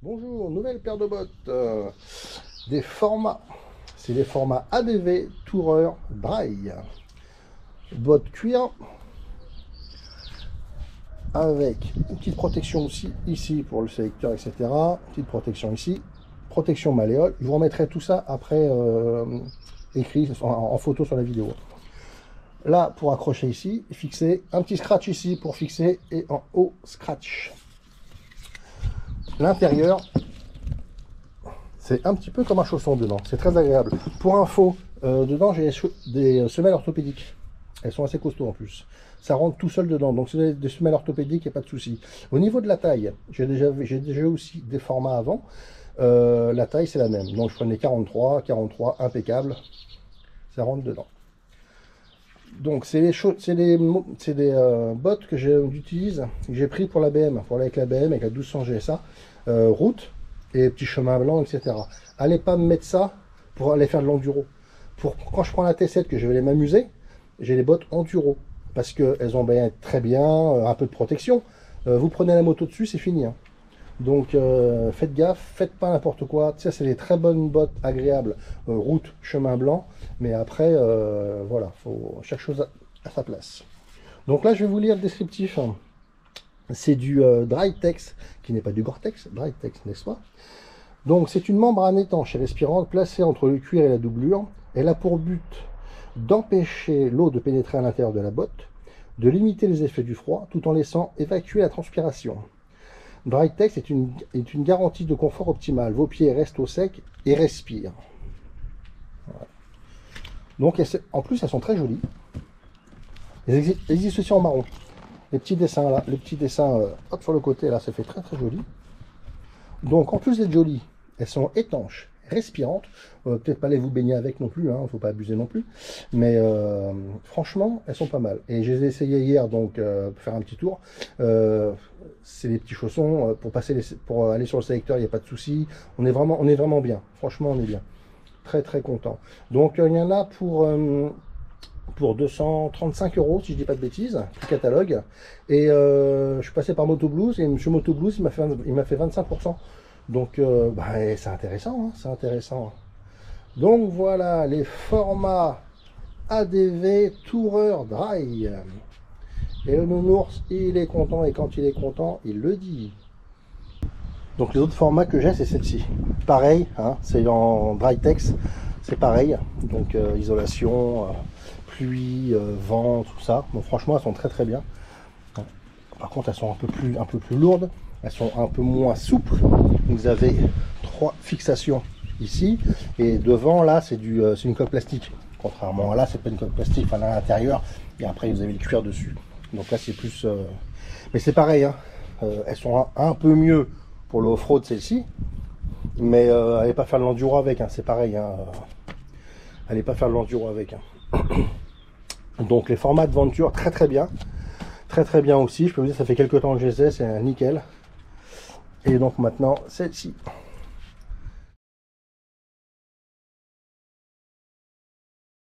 Bonjour, nouvelle paire de bottes, des formats, c'est les formats ADV Tourer Dry, bottes cuir, avec une petite protection aussi ici pour le sélecteur, etc. Petite protection ici, protection malléole. Je vous remettrai tout ça après écrit en photo sur la vidéo. Là, pour accrocher ici, fixer un petit scratch ici pour fixer et en haut scratch. L'intérieur, c'est un petit peu comme un chausson dedans, c'est très agréable. Pour info, dedans j'ai des semelles orthopédiques, elles sont assez costauds en plus. Ça rentre tout seul dedans, donc si vous avez des semelles orthopédiques, il n'y a pas de souci. Au niveau de la taille, j'ai déjà aussi des formats avant. La taille c'est la même, donc je prenais 43, impeccable, ça rentre dedans. Donc c'est des bottes que j'utilise, que j'ai pris pour la BM, pour aller avec la BM, avec la 1200 GSA, route et petits chemins blancs, etc. Allez pas me mettre ça pour aller faire de l'enduro. Quand je prends la T7 que je vais aller m'amuser, j'ai les bottes enduro parce qu'elles ont très bien un peu de protection. Vous prenez la moto dessus, c'est fini. Hein. Donc faites gaffe, faites pas n'importe quoi. Ça c'est des très bonnes bottes agréables, route, chemin blanc. Mais après, voilà, faut chaque chose à sa place. Donc là, je vais vous lire le descriptif. C'est du Drytex, qui n'est pas du Gore-Tex, Drytex, n'est-ce pas? Donc c'est une membrane étanche et respirante placée entre le cuir et la doublure. Elle a pour but d'empêcher l'eau de pénétrer à l'intérieur de la botte, de limiter les effets du froid, tout en laissant évacuer la transpiration. Drytex est une garantie de confort optimal. Vos pieds restent au sec et respirent. Voilà. Donc en plus, elles sont très jolies. Elles existent aussi en marron. Les petits dessins là, les petits dessins hop, sur le côté là, ça fait très très joli. Donc en plus d'être jolies, elles sont étanches, respirantes. Peut-être pas aller vous baigner avec non plus, hein, faut pas abuser non plus. Mais franchement, elles sont pas mal. Et je les ai essayées hier, donc pour faire un petit tour. C'est des petits chaussons pour aller sur le sélecteur, il n'y a pas de souci. On est vraiment bien. Franchement, on est bien. Très très content. Donc il y en a pour 235 € si je dis pas de bêtises, le catalogue. Et je suis passé par Motoblues et monsieur Motoblues il m'a fait 25%. Donc c'est intéressant, hein, c'est intéressant. Donc voilà les formats ADV Tourer Dry. Et le nounours il est content et quand il est content il le dit. Donc les autres formats que j'ai c'est celle-ci. Pareil, hein, c'est en Drytex, c'est pareil. Donc isolation, pluie, vent, tout ça. Donc franchement elles sont très très bien. Par contre elles sont un peu plus lourdes, elles sont un peu moins souples. Vous avez 3 fixations ici et devant là c'est une coque plastique. Contrairement à là c'est pas une coque plastique, enfin à l'intérieur et après vous avez le cuir dessus. Donc là c'est plus, mais c'est pareil. Hein. Elles sont un peu mieux pour le off-road celle-ci, mais allez pas faire de l'enduro avec, hein, c'est pareil, hein, allez pas faire de l'enduro avec. Hein. Donc les formats de Venture très très bien aussi, je peux vous dire ça fait quelques temps que je les ai, c'est nickel. Et donc maintenant celle-ci.